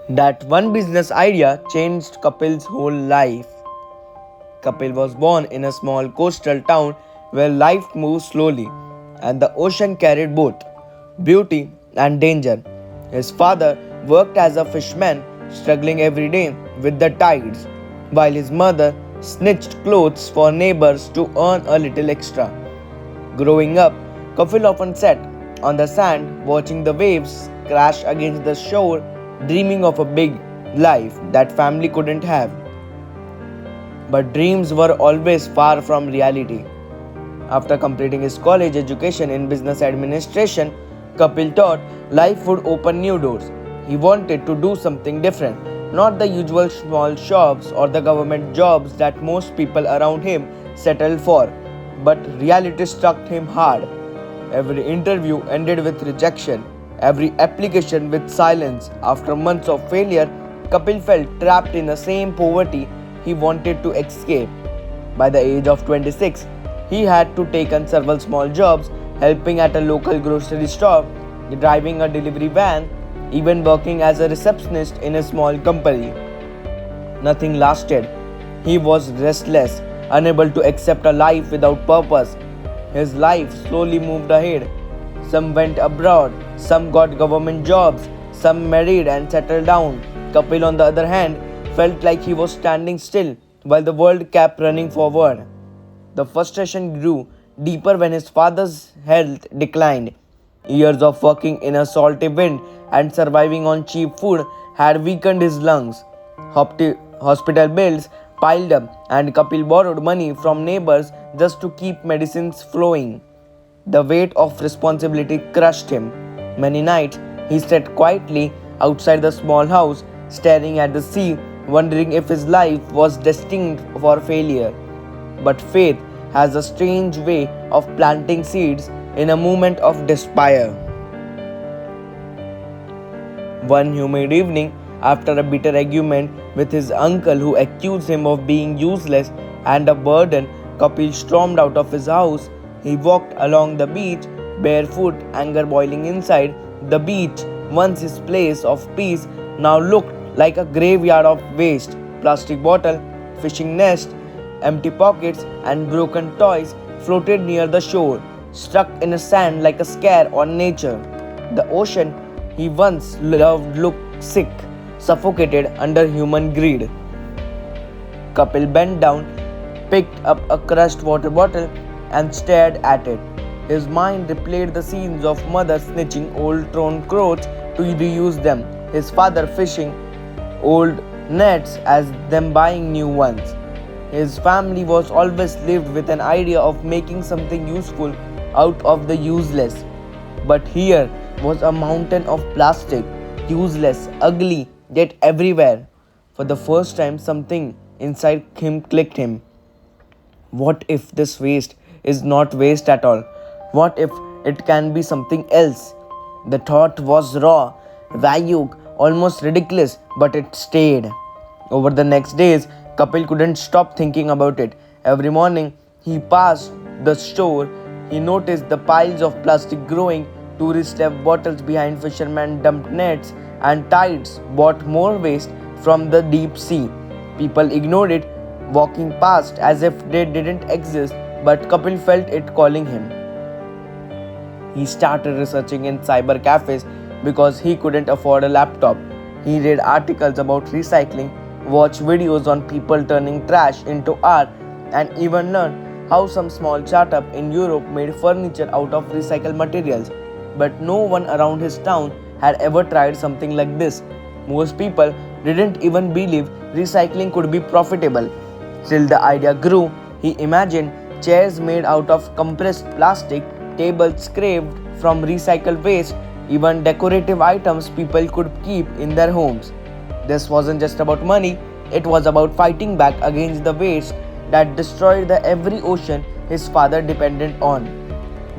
That one business idea changed Kapil's whole life. Kapil was born in a small coastal town where life moved slowly and the ocean carried both beauty and danger. His father worked as a fisherman, struggling every day with the tides, while his mother snitched clothes for neighbors to earn a little extra. Growing up, Kapil often sat on the sand watching the waves crash against the shore, dreaming of a big life that family couldn't have. But dreams were always far from reality. After completing his college education in business administration, Kapil thought life would open new doors. He wanted to do something different, not the usual small shops or the government jobs that most people around him settled for. But reality struck him hard. Every interview ended with rejection, every application with silence. After months of failure, Kapil felt trapped in the same poverty he wanted to escape. By the age of 26, he had to take on several small jobs, helping at a local grocery store, driving a delivery van, even working as a receptionist in a small company. Nothing lasted. He was restless, unable to accept a life without purpose. His life slowly moved ahead. Some went abroad, some got government jobs, some married and settled down. Kapil, on the other hand, felt like he was standing still while the world kept running forward. The frustration grew deeper when his father's health declined. Years of working in a salty wind and surviving on cheap food had weakened his lungs. Hospital bills piled up, and Kapil borrowed money from neighbors just to keep medicines flowing. The weight of responsibility crushed him. Many nights he sat quietly outside the small house, staring at the sea, wondering if his life was destined for failure. But faith has a strange way of planting seeds in a moment of despair. One humid evening, after a bitter argument with his uncle who accused him of being useless and a burden, Kapil stormed out of his house. He walked along the beach, barefoot, anger boiling inside. The beach, once his place of peace, now looked like a graveyard of waste. Plastic bottle, fishing nest, empty pockets, and broken toys floated near the shore, stuck in the sand like a scare on nature. The ocean he once loved looked sick, suffocated under human greed. Kapil bent down, picked up a crushed water bottle, and stared at it. His mind replayed the scenes of mother snatching old torn clothes to reuse them, his father fishing old nets as them buying new ones. His family was always lived with an idea of making something useful out of the useless. But here was a mountain of plastic, useless, ugly, yet everywhere. For the first time, something inside him clicked him. What if this waste is not waste at all? What if it can be something else? The thought was raw, vague, almost ridiculous, but it stayed. Over the next days, Kapil couldn't stop thinking about it. Every morning he passed the store, he noticed the piles of plastic growing, tourists left bottles behind, fishermen dumped nets, and tides brought more waste from the deep sea. People ignored it, walking past as if they didn't exist, but Kapil felt it calling him. He started researching in cyber cafes because he couldn't afford a laptop. He read articles about recycling, watched videos on people turning trash into art, and even learned how some small startup in Europe made furniture out of recycled materials. But no one around his town had ever tried something like this. Most people didn't even believe recycling could be profitable. Till the idea grew, he imagined chairs made out of compressed plastic, tables scraped from recycled waste, even decorative items people could keep in their homes. This wasn't just about money, it was about fighting back against the waste that destroyed the every ocean his father depended on.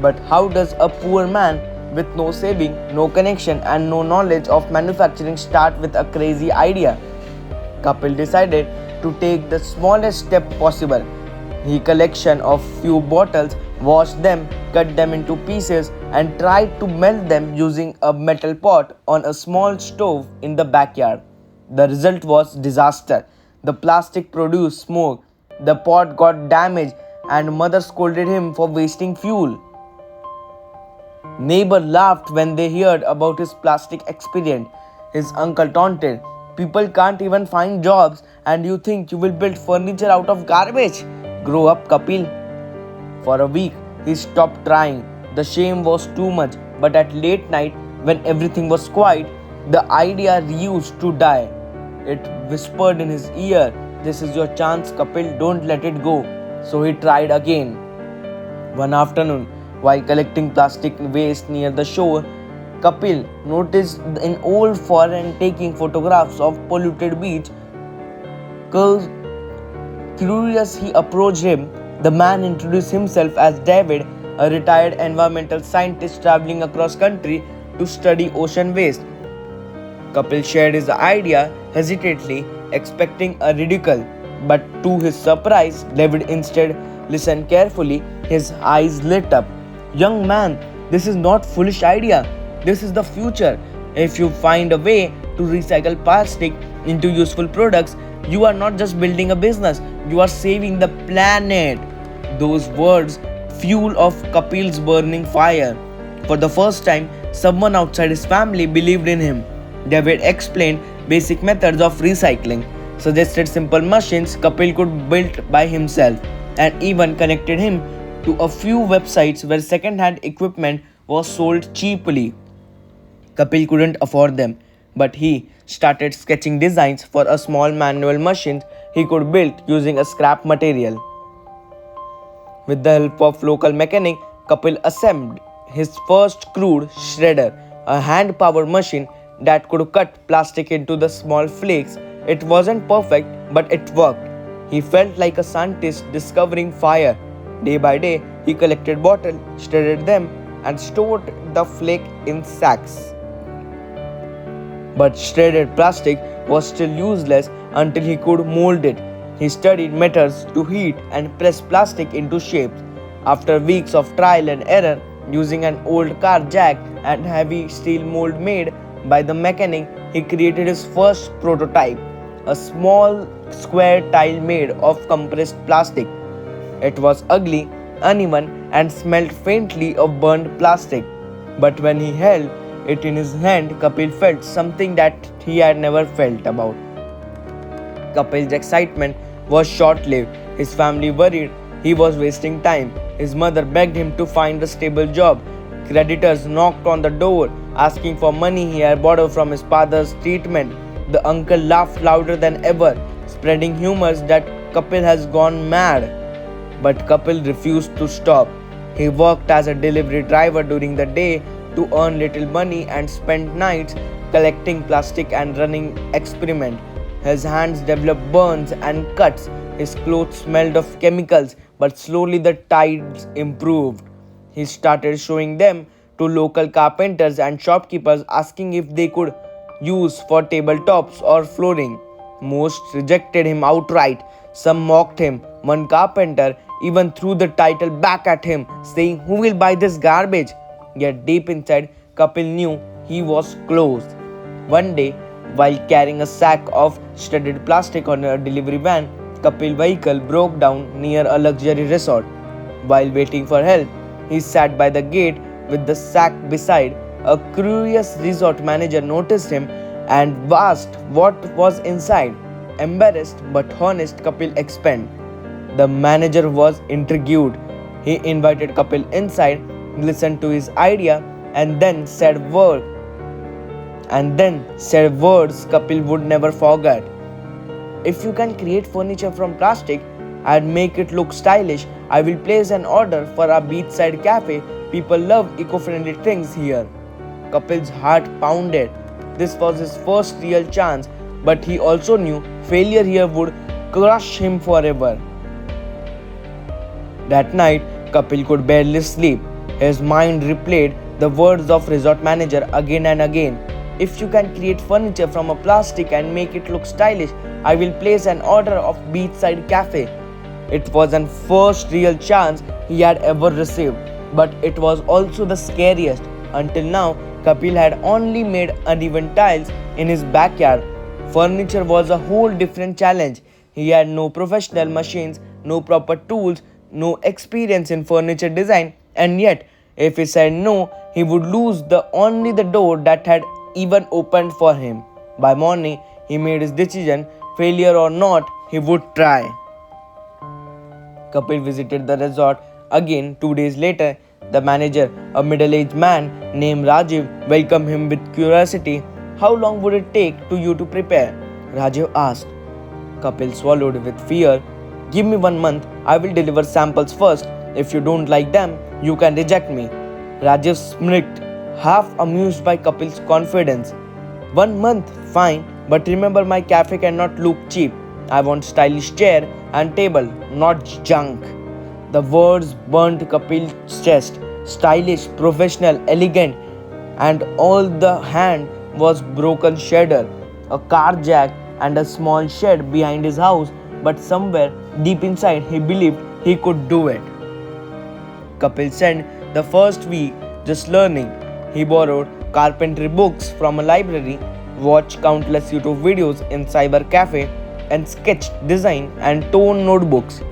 But how does a poor man with no saving, no connection, and no knowledge of manufacturing start with a crazy idea? Kapil decided to take the smallest step possible. He collected a few bottles, washed them, cut them into pieces, and tried to melt them using a metal pot on a small stove in the backyard. The result was disaster. The plastic produced smoke, the pot got damaged, and mother scolded him for wasting fuel. Neighbor laughed when they heard about his plastic experiment. His uncle taunted, "People can't even find jobs, and you think you will build furniture out of garbage? Grow up, Kapil." For a week, he stopped trying. The shame was too much, but at late night, when everything was quiet, the idea used to die. It whispered in his ear, "This is your chance, Kapil, don't let it go." So he tried again. One afternoon, while collecting plastic waste near the shore, Kapil noticed an old foreign taking photographs of polluted beach. Curious, he approached him. The man introduced himself as David, a retired environmental scientist traveling across country to study ocean waste. Kapil shared his idea hesitantly, expecting a ridicule, but to his surprise, David instead listened carefully. His eyes lit up. "Young man, this is not foolish idea. This is the future. If you find a way to recycle plastic into useful products, you are not just building a business, you are saving the planet." Those words fuel of Kapil's burning fire. For the first time, someone outside his family believed in him. David explained basic methods of recycling, suggested simple machines Kapil could build by himself, and even connected him to a few websites where second-hand equipment was sold cheaply. Kapil couldn't afford them, but he started sketching designs for a small manual machine he could build using a scrap material. With the help of local mechanic, Kapil assembled his first crude shredder, a hand-powered machine that could cut plastic into the small flakes. It wasn't perfect, but it worked. He felt like a scientist discovering fire. Day by day, he collected bottles, shredded them, and stored the flake in sacks. But shredded plastic was still useless until he could mold it. He studied methods to heat and press plastic into shapes. After weeks of trial and error, using an old car jack and heavy steel mold made by the mechanic, he created his first prototype, a small square tile made of compressed plastic. It was ugly, uneven, and smelled faintly of burned plastic. But when he held it in his hand, Kapil felt something that he had never felt about. Kapil's excitement was short-lived. His family worried he was wasting time. His mother begged him to find a stable job. Creditors knocked on the door, asking for money he had borrowed from his father's treatment. The uncle laughed louder than ever, spreading rumors that Kapil has gone mad. But Kapil refused to stop. He worked as a delivery driver during the day to earn little money and spent nights collecting plastic and running experiments. His hands developed burns and cuts. His clothes smelled of chemicals, but slowly the tides improved. He started showing them to local carpenters and shopkeepers, asking if they could use for tabletops or flooring. Most rejected him outright. Some mocked him. One carpenter even threw the title back at him, saying, "Who will buy this garbage?" Yet deep inside, Kapil knew he was close. One day, while carrying a sack of shredded plastic on a delivery van, Kapil's vehicle broke down near a luxury resort. While waiting for help, he sat by the gate with the sack beside. A curious resort manager noticed him and asked what was inside. Embarrassed but honest, Kapil explained. The manager was intrigued. He invited Kapil inside, listened to his idea, and then said words Kapil would never forget. "If you can create furniture from plastic and make it look stylish, I will place an order for our beachside cafe. People love eco-friendly things here." Kapil's heart pounded. This was his first real chance, but he also knew failure here would crush him forever. That night, Kapil could barely sleep. His mind replayed the words of resort manager again and again. "If you can create furniture from a plastic and make it look stylish, I will place an order of beachside cafe." It was an first real chance he had ever received, but it was also the scariest. Until now, Kapil had only made uneven tiles in his backyard. Furniture was a whole different challenge. He had no professional machines, no proper tools, no experience in furniture design, and yet, if he said no, he would lose the only the door that had even opened for him. By morning, he made his decision, failure or not, he would try. Kapil visited the resort again 2 days later. The manager, a middle aged man named Rajiv, welcomed him with curiosity. How long would it take to you to prepare? Rajiv asked. Kapil swallowed with fear. Give me 1 month, I will deliver samples first. If you don't like them, you can reject me. Rajiv smirked, half amused by Kapil's confidence. 1 month, fine, but remember my cafe cannot look cheap. I want stylish chair and table, not junk. The words burnt Kapil's chest. Stylish, professional, elegant, and all the hand was broken shader, a car jack, and a small shed behind his house. But somewhere deep inside, he believed he could do it. Kapil spent the first week just learning. He borrowed carpentry books from a library, watched countless YouTube videos in cyber cafe, and sketched design and tone notebooks.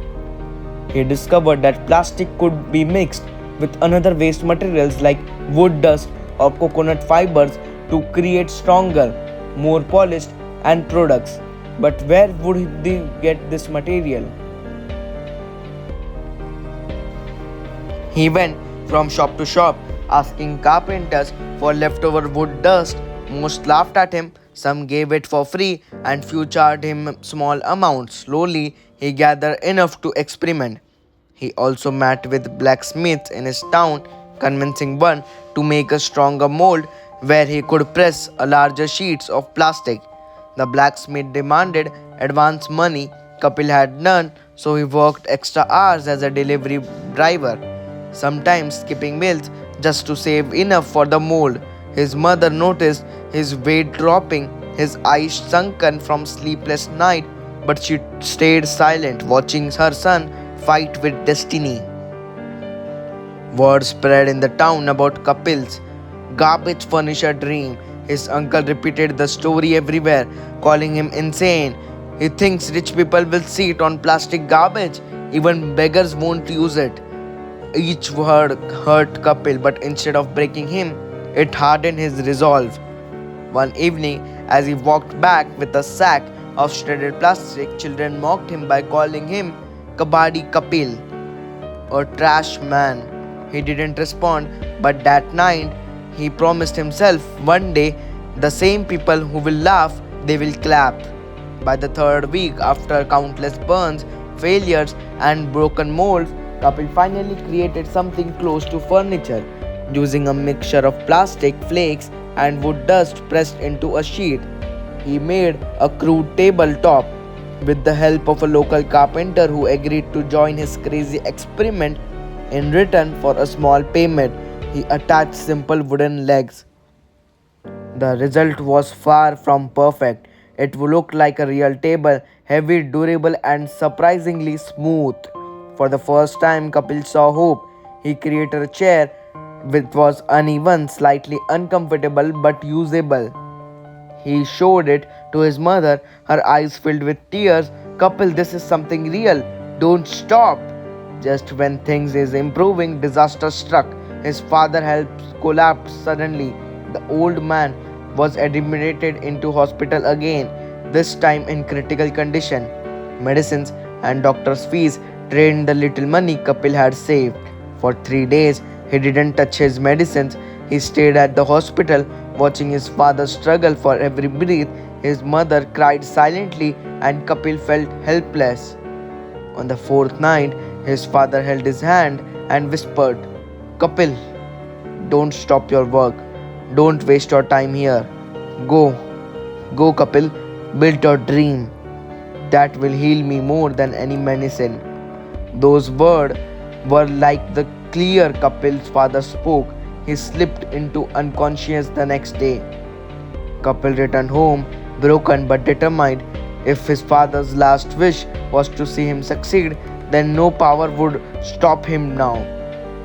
He discovered that plastic could be mixed with another waste materials like wood dust or coconut fibers to create stronger, more polished and products. But where would he get this material? He went from shop to shop asking carpenters for leftover wood dust. Most laughed at him, some gave it for free, and few charged him small amounts. Slowly, he gathered enough to experiment. He also met with blacksmiths in his town, convincing one to make a stronger mold where he could press a larger sheets of plastic. The blacksmith demanded advance money. Kapil had none, so he worked extra hours as a delivery driver, sometimes skipping meals just to save enough for the mold. His mother noticed his weight dropping, his eyes sunken from sleepless night, but she stayed silent, watching her son fight with destiny. Word spread in the town about Kapil's garbage furniture dream. His uncle repeated the story everywhere, calling him insane. He thinks rich people will sit on plastic garbage, even beggars won't use it. Each word hurt Kapil, but instead of breaking him, it hardened his resolve. One evening, as he walked back with a sack of shredded plastic, children mocked him by calling him Kabadi Kapil, or trash man. He didn't respond, but that night he promised himself one day the same people who will laugh, they will clap. By the third week, after countless burns, failures, and broken molds, Kapil finally created something close to furniture, using a mixture of plastic flakes and wood dust pressed into a sheet. He made a crude tabletop with the help of a local carpenter who agreed to join his crazy experiment. In return for a small payment, he attached simple wooden legs. The result was far from perfect. It looked like a real table, heavy, durable, and surprisingly smooth. For the first time, Kapil saw hope. He created a chair which was uneven, slightly uncomfortable but usable. He showed it to his mother, her eyes filled with tears. Kapil, this is something real. Don't stop. Just when things is improving, disaster struck. His father health collapsed suddenly. The old man was admitted into hospital again, this time in critical condition. Medicines and doctor's fees drained the little money Kapil had saved. For 3 days, he didn't touch his medicines. He stayed at the hospital, watching his father struggle for every breath. His mother cried silently, and Kapil felt helpless. On the fourth night, his father held his hand and whispered, Kapil, don't stop your work. Don't waste your time here. Go. Go, Kapil. Build your dream. That will heal me more than any medicine. Those words were like the clear Kapil's father spoke. He slipped into unconscious the next day. Kapil returned home, broken but determined. If his father's last wish was to see him succeed, then no power would stop him now.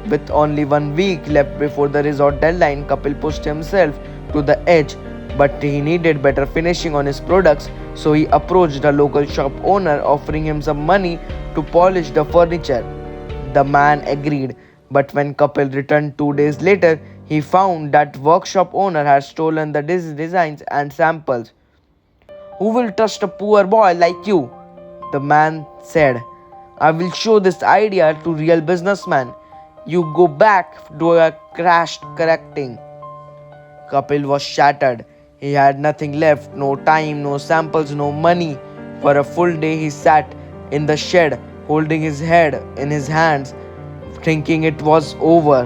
With only 1 week left before the resort deadline, Kapil pushed himself to the edge. but he needed better finishing on his products, so he approached a local shop owner offering him some money to polish the furniture. The man agreed, but when Kapil returned 2 days later, he found that workshop owner had stolen the designs and samples. Who will trust a poor boy like you? The man said. I will show this idea to real businessmen. You go back to a crashed correcting. Kapil was shattered. He had nothing left, no time, no samples, no money. For a full day he sat in the shed, holding his head in his hands, thinking it was over.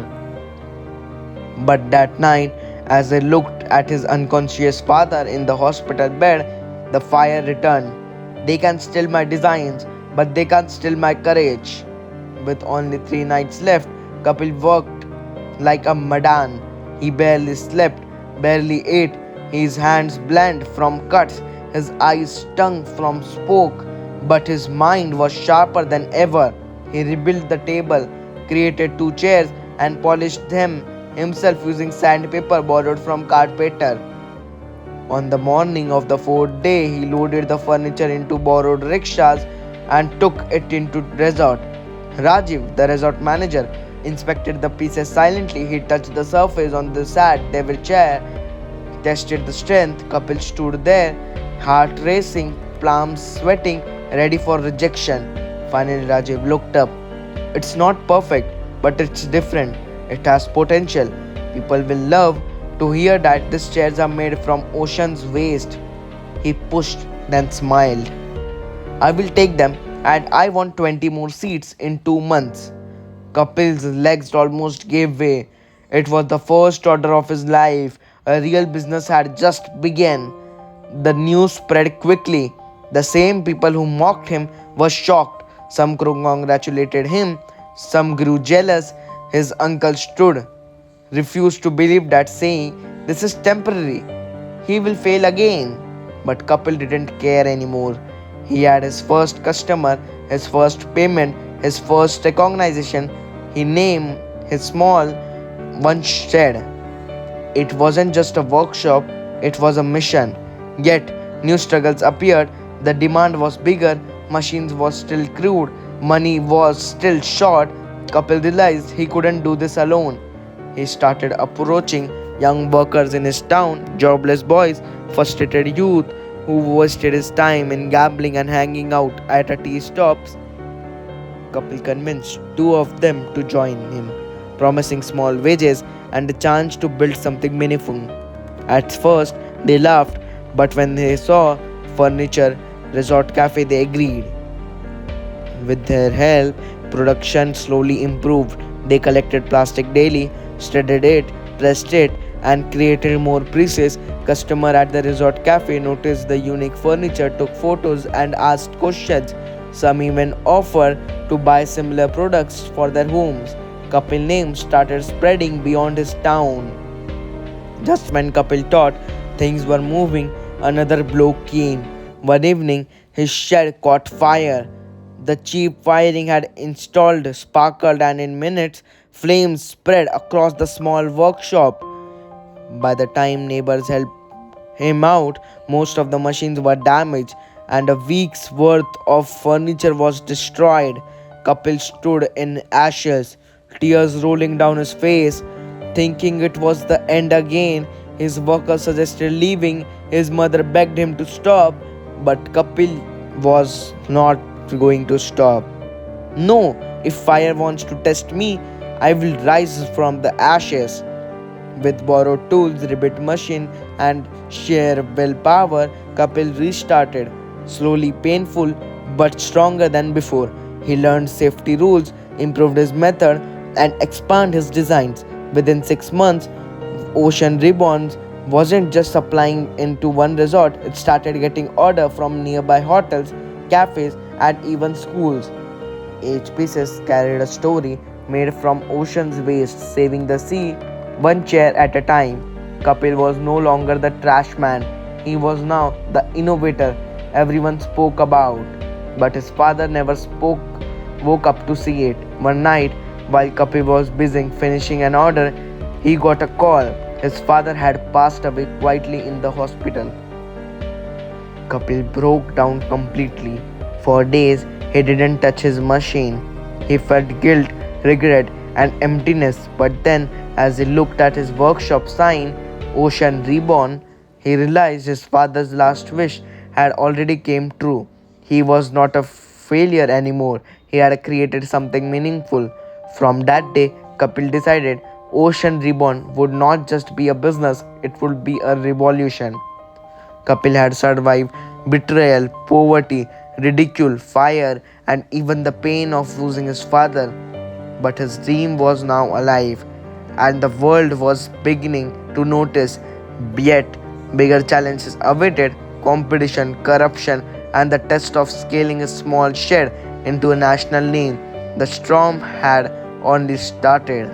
But that night, as he looked at his unconscious father in the hospital bed, the fire returned. They can steal my designs, but they can't steal my courage. With only 3 nights left, Kapil worked like a madman. He barely slept, barely ate, his hands bled from cuts, his eyes stung from smoke, but his mind was sharper than ever. He rebuilt the table, created 2 chairs, and polished them himself using sandpaper borrowed from carpenter. On the morning of the fourth day, he loaded the furniture into borrowed rickshaws and took it into resort. Rajiv, the resort manager, inspected the pieces silently. He touched the surface on the sad devil chair, tested the strength. Kapil stood there, heart racing, palms sweating, ready for rejection. Finally, Rajiv looked up. It's not perfect, but it's different. It has potential. People will love to hear that these chairs are made from ocean's waste. He pushed, then smiled. I will take them, and I want 20 more seats in 2 months. Kapil's legs almost gave way. It was the first order of his life. A real business had just begun. The news spread quickly. The same people who mocked him were shocked. Some congratulated him, some grew jealous. His uncle stood, refused to believe that, saying, this is temporary. He will fail again. But Kapil didn't care anymore. He had his first customer, his first payment, his first recognition. He named his small one shed. It wasn't just a workshop, it was a mission. Yet, new struggles appeared. The demand was bigger, machines were still crude, money was still short. Kapil realized he couldn't do this alone. He started approaching young workers in his town, jobless boys, frustrated youth who wasted his time in gambling and hanging out at a tea stops. Kapil convinced 2 of them to join him, promising small wages and a chance to build something meaningful. At first, they laughed, but when they saw furniture, resort cafe, they agreed. With their help, production slowly improved. They collected plastic daily, shredded it, pressed it, and created more pieces. Customer at the resort cafe noticed the unique furniture, took photos, and asked questions. Some even offered to buy similar products for their homes. Kapil's name started spreading beyond his town. Just when Kapil thought things were moving, another blow came. One evening, his shed caught fire. The cheap wiring had installed sparkled, and in minutes, flames spread across the small workshop. By the time neighbors helped him out, most of the machines were damaged and a week's worth of furniture was destroyed. Kapil stood in ashes, tears rolling down his face, thinking it was the end again. His workers suggested leaving. His mother begged him to stop, but Kapil was not going to stop. No, if fire wants to test me, I will rise from the ashes. With borrowed tools, rebuilt machine, and sheer willpower, Kapil restarted. Slowly, painful, but stronger than before. He learned safety rules, improved his method, and expanded his designs. Within 6 months, Ocean Ribbons wasn't just supplying into one resort, it started getting order from nearby hotels, cafes, and even schools. Each piece carried a story made from ocean's waste, saving the sea one chair at a time. Kapil was no longer the trash man, he was now the innovator everyone spoke about. But his father never woke up to see it. One night, while Kapil was busy finishing an order, he got a call. His father had passed away quietly in the hospital. Kapil broke down completely. For days, he didn't touch his machine. He felt guilt, regret, and emptiness. But then, as he looked at his workshop sign, Ocean Reborn, he realized his father's last wish had already came true. He was not a failure anymore. He had created something meaningful. From that day, Kapil decided Ocean Reborn would not just be a business, it would be a revolution. Kapil had survived betrayal, poverty, ridicule, fire, and even the pain of losing his father. But his dream was now alive, and the world was beginning to notice. Yet, bigger challenges awaited competition, corruption, and the test of scaling a small shed into a national name. The storm had only started.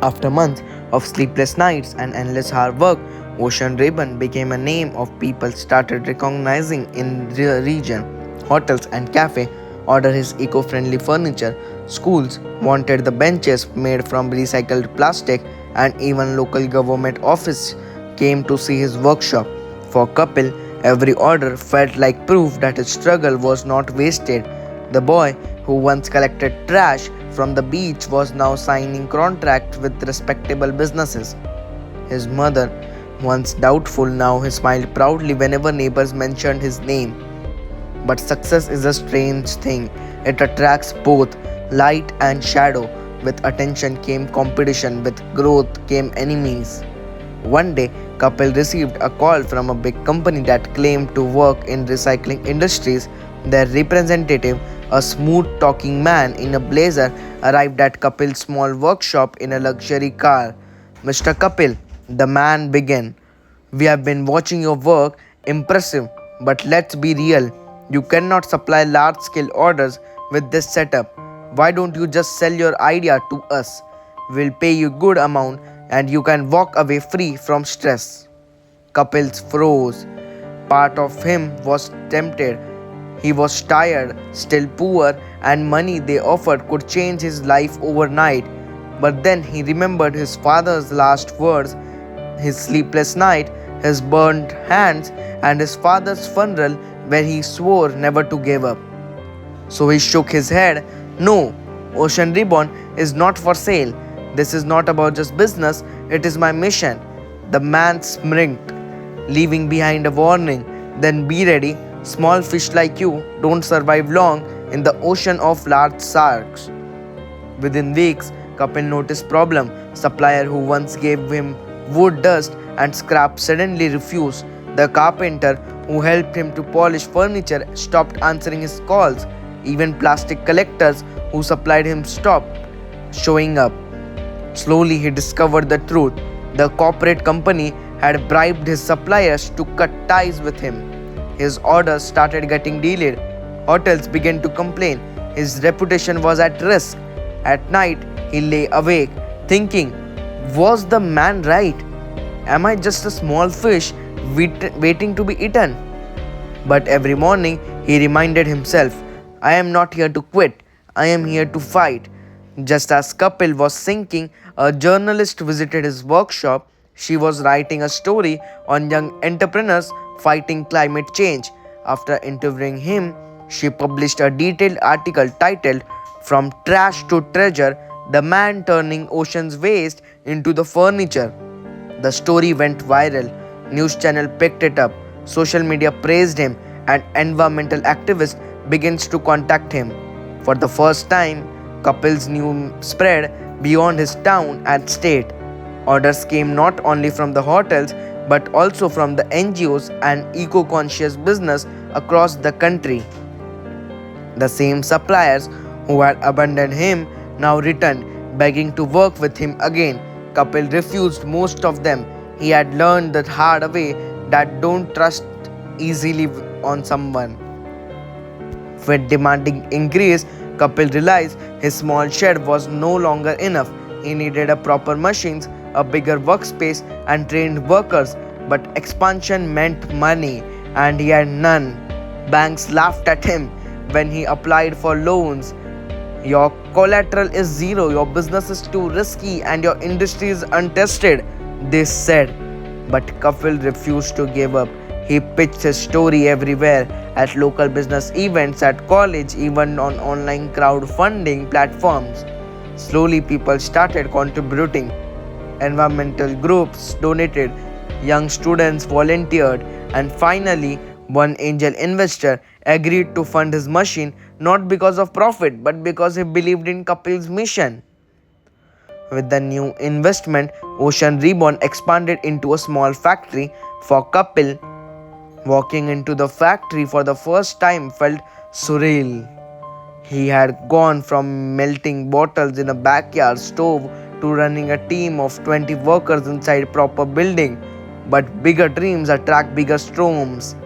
After months of sleepless nights and endless hard work, Ocean Ribbon became a name of people started recognizing in the region. Hotels and cafes ordered his eco-friendly furniture. Schools wanted the benches made from recycled plastic, and even local government offices came to see his workshop. For Kapil, every order felt like proof that his struggle was not wasted. The boy who once collected trash from the beach was now signing contracts with respectable businesses. His mother, once doubtful, now he smiled proudly whenever neighbors mentioned his name. But success is a strange thing. It attracts both light and shadow. With attention came competition, with growth came enemies. One day, Kapil received a call from a big company that claimed to work in recycling industries. Their representative, a smooth-talking man in a blazer, arrived at Kapil's small workshop in a luxury car. "Mr. Kapil," the man began, "we have been watching your work. Impressive. But let's be real. You cannot supply large-scale orders with this setup. Why don't you just sell your idea to us? We'll pay you good amount and you can walk away free from stress." Kapil froze. Part of him was tempted. He was tired, still poor, and money they offered could change his life overnight. But then he remembered his father's last words, his sleepless night, his burnt hands, and his father's funeral where he swore never to give up. So he shook his head. "No, Ocean Ribbon is not for sale. This is not about just business, it is my mission." The man smirked, leaving behind a warning. "Then be ready. Small fish like you don't survive long in the ocean of large sharks." Within weeks, Kapil noticed problem. Supplier who once gave him wood dust and scrap suddenly refused. The carpenter who helped him to polish furniture stopped answering his calls. Even plastic collectors who supplied him stopped showing up. Slowly he discovered the truth. The corporate company had bribed his suppliers to cut ties with him. His orders started getting delayed. Hotels began to complain. His reputation was at risk. At night, he lay awake, thinking, was the man right? Am I just a small fish waiting to be eaten? But every morning, he reminded himself, I am not here to quit. I am here to fight. Just as Kapil was sinking, a journalist visited his workshop. She was writing a story on young entrepreneurs fighting climate change. After interviewing him, she published a detailed article titled "From Trash to Treasure: The Man Turning Ocean's Waste into the Furniture." The story went viral. News channel picked it up. Social media praised him, and environmental activists began to contact him. For the first time, Kapil's news spread beyond his town and state. Orders came not only from the hotels but also from the NGOs and eco-conscious business across the country. The same suppliers who had abandoned him now returned, begging to work with him again. Kapil refused most of them. He had learned the hard way that don't trust easily on someone. With demanding increase, Kapil realized his small shed was no longer enough. He needed a proper machines, a bigger workspace, and trained workers. But expansion meant money, and he had none. Banks laughed at him when he applied for loans. Your collateral is zero, your business is too risky, and your industry is untested, they said. But Kapil refused to give up. He pitched his story everywhere at local business events, at college, even on online crowdfunding platforms. Slowly, people started contributing. Environmental groups donated, young students volunteered, and finally, one angel investor agreed to fund his machine not because of profit but because he believed in Kapil's mission. With the new investment, Ocean Reborn expanded into a small factory for Kapil. Walking into the factory for the first time felt surreal. He had gone from melting bottles in a backyard stove to running a team of 20 workers inside proper building. But bigger dreams attract bigger storms.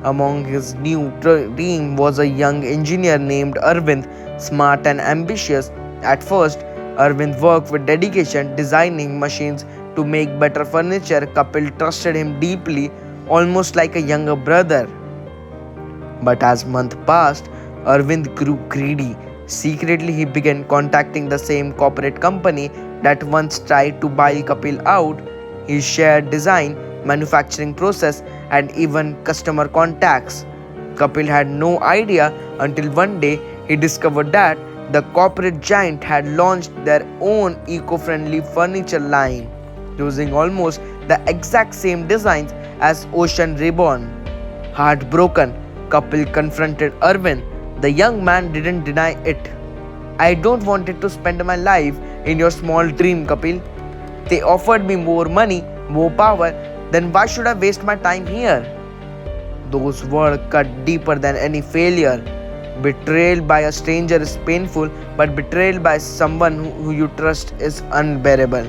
Among his new team was a young engineer named Arvind, smart and ambitious. At first, Arvind worked with dedication, designing machines to make better furniture. Kapil trusted him deeply, almost like a younger brother. But as months passed, Arvind grew greedy. Secretly, he began contacting the same corporate company that once tried to buy Kapil out. He shared design, manufacturing process, and even customer contacts. Kapil had no idea until one day he discovered that the corporate giant had launched their own eco-friendly furniture line using almost the exact same designs as Ocean Reborn. Heartbroken, Kapil confronted Arvind. The young man didn't deny it. I don't want to spend my life in your small dream, Kapil. They offered me more money, more power, then why should I waste my time here? Those words cut deeper than any failure. Betrayal by a stranger is painful, but betrayal by someone who you trust is unbearable.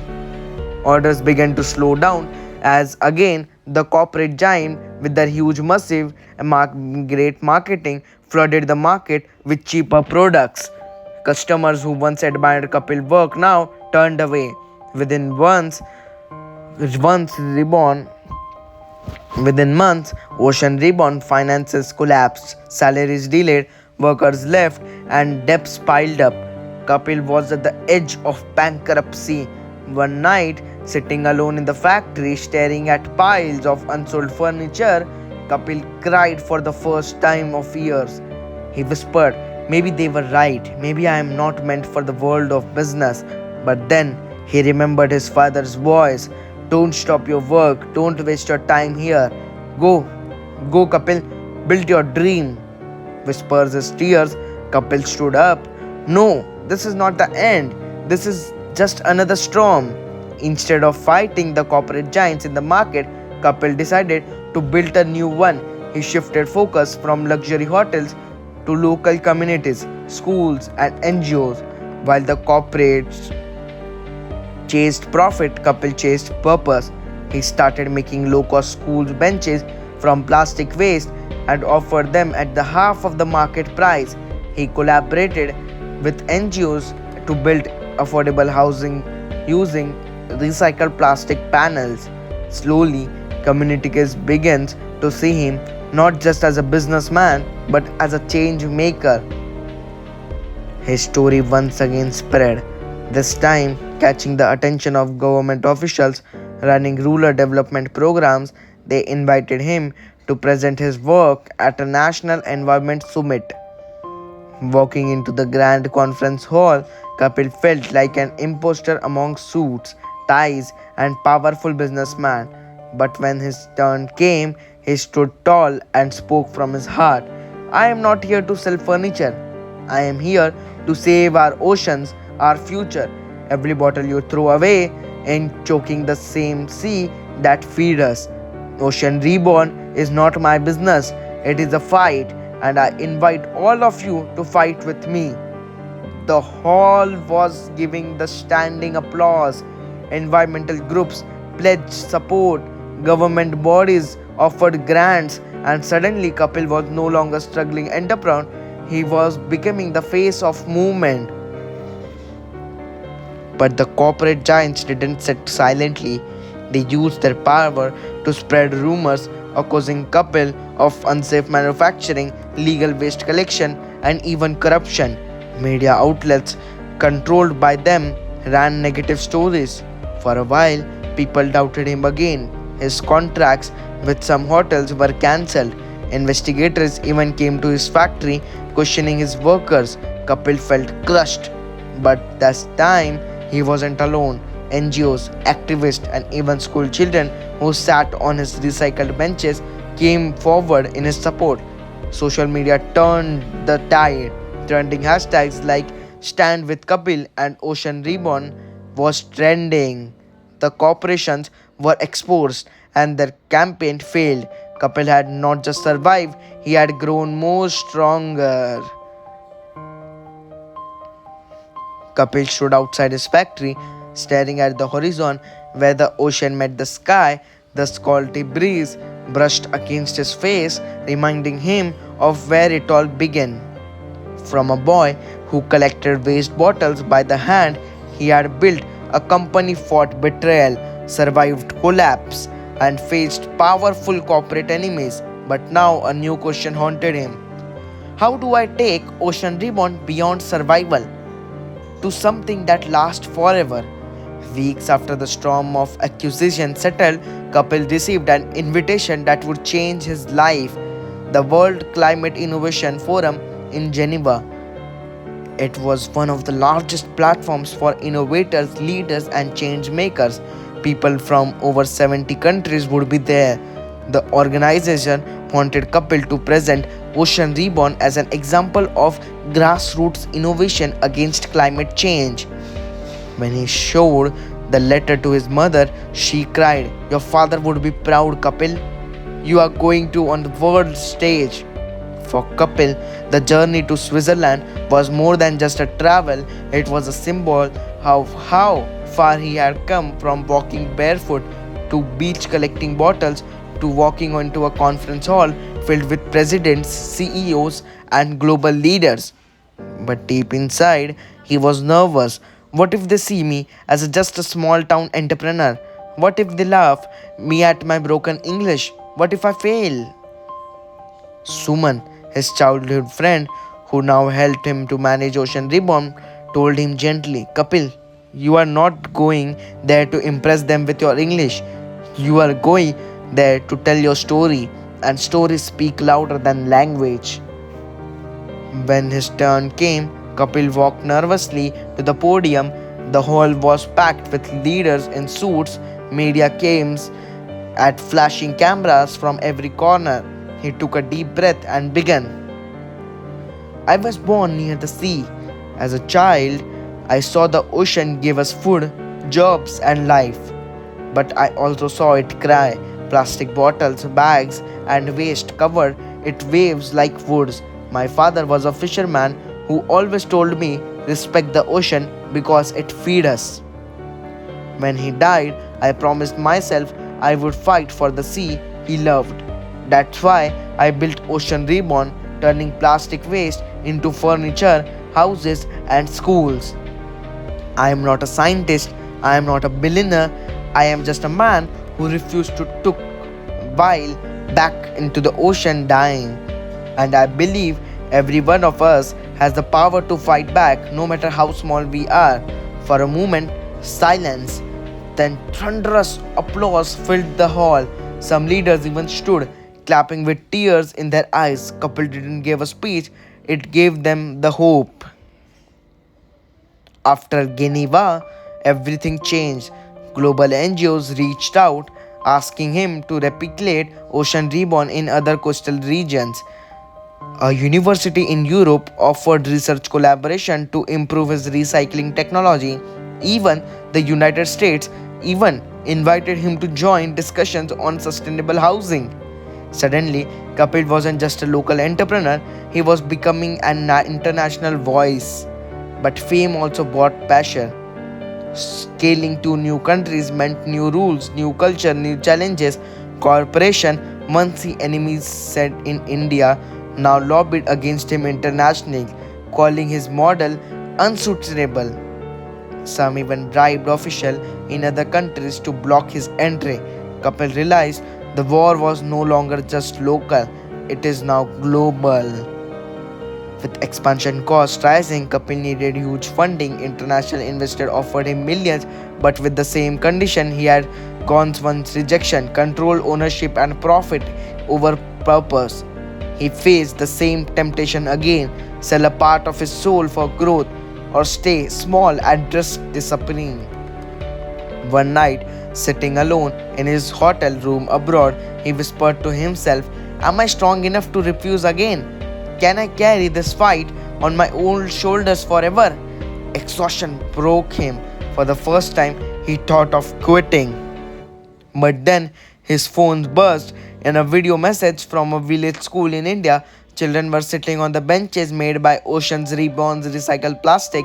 Orders began to slow down as again the corporate giant with their huge massive and great marketing flooded the market with cheaper products. Customers who once admired Kapil work now turned away. Within once once reborn Within months, Ocean Reborn finances collapsed, salaries delayed, workers left, and debts piled up. Kapil was at the edge of bankruptcy. One night, sitting alone in the factory, staring at piles of unsold furniture, Kapil cried for the first time of years. He whispered, maybe they were right, maybe I am not meant for the world of business. But then he remembered his father's voice. Don't stop your work, don't waste your time here. Go, go Kapil, build your dream. Whispers his tears, Kapil stood up. No, this is not the end. This is just another storm. Instead of fighting the corporate giants in the market, Kapil decided to build a new one. He shifted focus from luxury hotels to local communities, schools, and NGOs. While the corporates chased profit, Kapil chased purpose. He started making low-cost school benches from plastic waste and offered them at the half of the market price. He collaborated with NGOs to build affordable housing using recycled plastic panels. Slowly, communities began to see him not just as a businessman but as a change maker. His story once again spread, this time catching the attention of government officials running rural development programs. They invited him to present his work at a national environment summit. Walking into the grand conference hall, Kapil felt like an imposter among suits, ties, and powerful businessmen. But when his turn came, he stood tall and spoke from his heart. I am not here to sell furniture. I am here to save our oceans, our future. Every bottle you throw away in choking the same sea that feed us. Ocean Reborn is not my business. It is a fight, and I invite all of you to fight with me. The hall was giving the standing applause. Environmental groups pledged support. Government bodies offered grants, and suddenly Kapil was no longer struggling entrepreneur. He was becoming the face of movement. But the corporate giants didn't sit silently. They used their power to spread rumors accusing Kapil of unsafe manufacturing, illegal waste collection, and even corruption. Media outlets controlled by them ran negative stories. For a while, people doubted him again. His contracts with some hotels were cancelled. Investigators even came to his factory questioning his workers. Kapil felt crushed. But this time, he wasn't alone. NGOs, activists, and even school children who sat on his recycled benches came forward in his support. Social media turned the tide. Trending hashtags like Stand with Kapil and Ocean Reborn was trending. The corporations were exposed and their campaign failed. Kapil had not just survived, he had grown more stronger. Kapil stood outside his factory, staring at the horizon where the ocean met the sky. The salty breeze brushed against his face, reminding him of where it all began. From a boy who collected waste bottles by the hand, he had built a company, fought betrayal, survived collapse, and faced powerful corporate enemies. But now a new question haunted him. How do I take Ocean Reborn beyond survival to something that lasts forever? Weeks after the storm of accusation settled, Kapil received an invitation that would change his life: the World Climate Innovation Forum in Geneva. It was one of the largest platforms for innovators, leaders, and change makers. People from over 70 countries would be there. The organization wanted Kapil to present Ocean Reborn as an example of grassroots innovation against climate change. When he showed the letter to his mother, she cried, "Your father would be proud, Kapil. You are going to on the world stage." For Kapil, the journey to Switzerland was more than just a travel, it was a symbol of how far he had come, from walking barefoot to beach collecting bottles to walking into a conference hall filled with presidents, CEOs, and global leaders. But deep inside, he was nervous. What if they see me as just a small town entrepreneur? What if they laugh me at my broken English? What if I fail? Suman, his childhood friend who now helped him to manage Ocean Reborn, told him gently, "Kapil, you are not going there to impress them with your English. You are going there to tell your story, and stories speak louder than language." When his turn came, Kapil walked nervously to the podium. The hall was packed with leaders in suits. Media came at flashing cameras from every corner. He took a deep breath and began. "I was born near the sea. As a child, I saw the ocean give us food, jobs, and life. But I also saw it cry. Plastic bottles, bags, and waste covered its waves like woods. My father was a fisherman who always told me, respect the ocean because it feeds us. When he died, I promised myself I would fight for the sea he loved. That's why I built Ocean Reborn, turning plastic waste into furniture, houses, and schools. I am not a scientist, I am not a billionaire, I am just a man who refused to took while back into the ocean dying. And I believe every one of us has the power to fight back, no matter how small we are." For a moment, silence. Then thunderous applause filled the hall. Some leaders even stood, clapping with tears in their eyes. Kapil didn't give a speech, it gave them the hope. After Geneva, everything changed. Global NGOs reached out, asking him to replicate Ocean Reborn in other coastal regions. A university in Europe offered research collaboration to improve his recycling technology. Even the United States even invited him to join discussions on sustainable housing. Suddenly, Kapil wasn't just a local entrepreneur, he was becoming an international voice. But fame also brought passion. Scaling to new countries meant new rules, new culture, new challenges. Corporation, once the enemies said in India, now lobbied against him internationally, calling his model unsuitable. Some even bribed officials in other countries to block his entry. Kapil realized the war was no longer just local, it is now global. With expansion costs rising, Kapil needed huge funding. International investors offered him millions, but with the same condition he had gone once: rejection, control, ownership, and profit over purpose. He faced the same temptation again: sell a part of his soul for growth, or stay small and risk disappearing. One night, sitting alone in his hotel room abroad, he whispered to himself, "Am I strong enough to refuse again? Can I carry this fight on my own shoulders forever?" Exhaustion broke him. For the first time, he thought of quitting. But then his phone buzzed in a video message from a village school in India. Children were sitting on the benches made by oceans, ribbons, recycled plastic.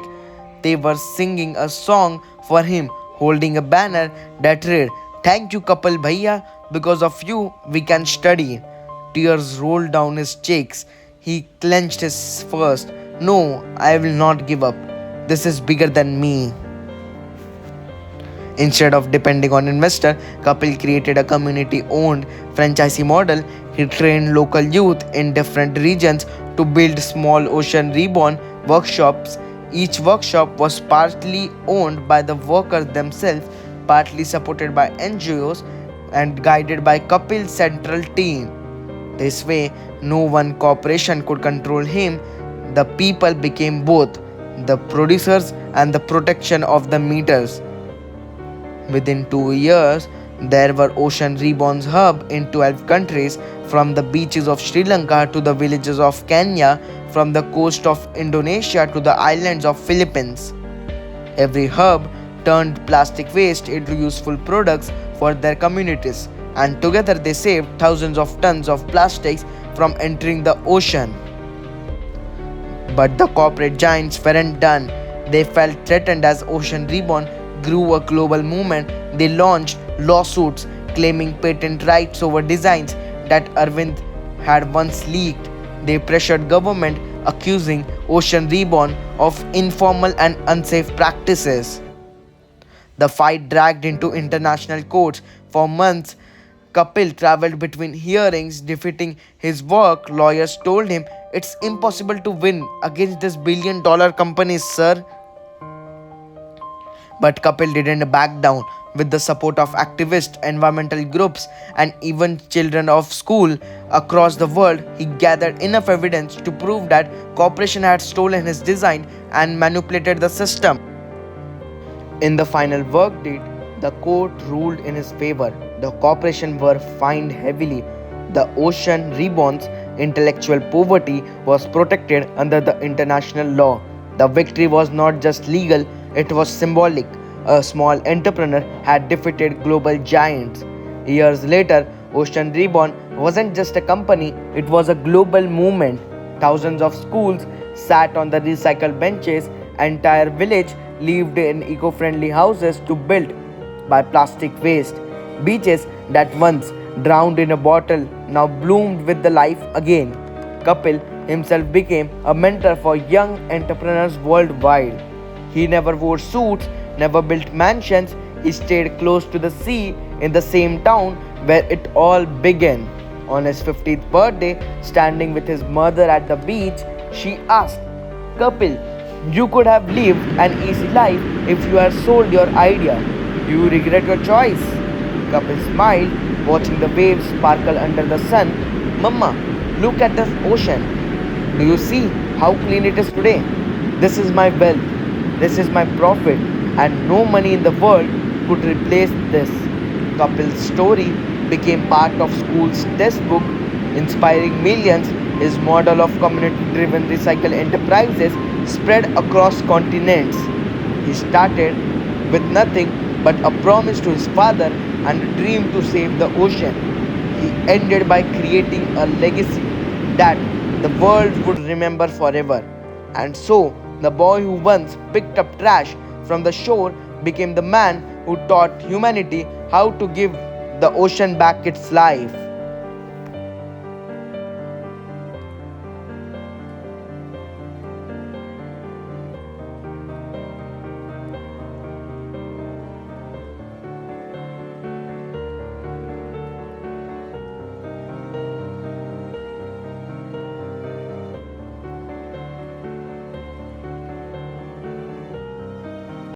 They were singing a song for him, holding a banner that read, "Thank you, Kapil Bhaiya, because of you we can study." Tears rolled down his cheeks. He clenched his fist. "No, I will not give up. This is bigger than me." Instead of depending on investor, Kapil created a community-owned franchisee model. He trained local youth in different regions to build small ocean reborn workshops. Each workshop was partly owned by the workers themselves, partly supported by NGOs, and guided by Kapil's central team. This way, no one corporation could control him. The people became both the producers and the protection of the meters. Within 2 years, there were Ocean Reborn's hub in 12 countries, from the beaches of Sri Lanka to the villages of Kenya, from the coast of Indonesia to the islands of Philippines. Every hub turned plastic waste into useful products for their communities, and together they saved thousands of tons of plastics from entering the ocean. But the corporate giants weren't done. They felt threatened as Ocean Reborn grew a global movement. They launched lawsuits claiming patent rights over designs that Arvind had once leaked. They pressured government, accusing Ocean Reborn of informal and unsafe practices. The fight dragged into international courts. For months, Kapil traveled between hearings defeating his work. Lawyers told him, "It's impossible to win against these billion-dollar companies, sir." But Kapil didn't back down. With the support of activists, environmental groups, and even children of school across the world, he gathered enough evidence to prove that corporation had stolen his design and manipulated the system. In the final verdict, the court ruled in his favor. The corporation were fined heavily. The Ocean Reborn's intellectual property was protected under the international law. The victory was not just legal, it was symbolic. A small entrepreneur had defeated global giants. Years later, Ocean Reborn wasn't just a company, it was a global movement. Thousands of schools sat on the recycled benches, entire village lived in eco-friendly houses to built by plastic waste. Beaches that once drowned in a bottle now bloomed with the life again. Kapil himself became a mentor for young entrepreneurs worldwide. He never wore suits, never built mansions. He stayed close to the sea in the same town where it all began. On his 50th birthday, standing with his mother at the beach, she asked, "Kapil, you could have lived an easy life if you had sold your idea. Do you regret your choice?" Kapil smiled, watching the waves sparkle under the sun. "Mama, look at the ocean. Do you see how clean it is today? This is my wealth. This is my profit, and no money in the world could replace this." Kapil's story became part of school's textbook, inspiring millions. His model of community-driven recycle enterprises spread across continents. He started with nothing but a promise to his father and a dream to save the ocean. He ended by creating a legacy that the world would remember forever. And so, the boy who once picked up trash from the shore became the man who taught humanity how to give the ocean back its life.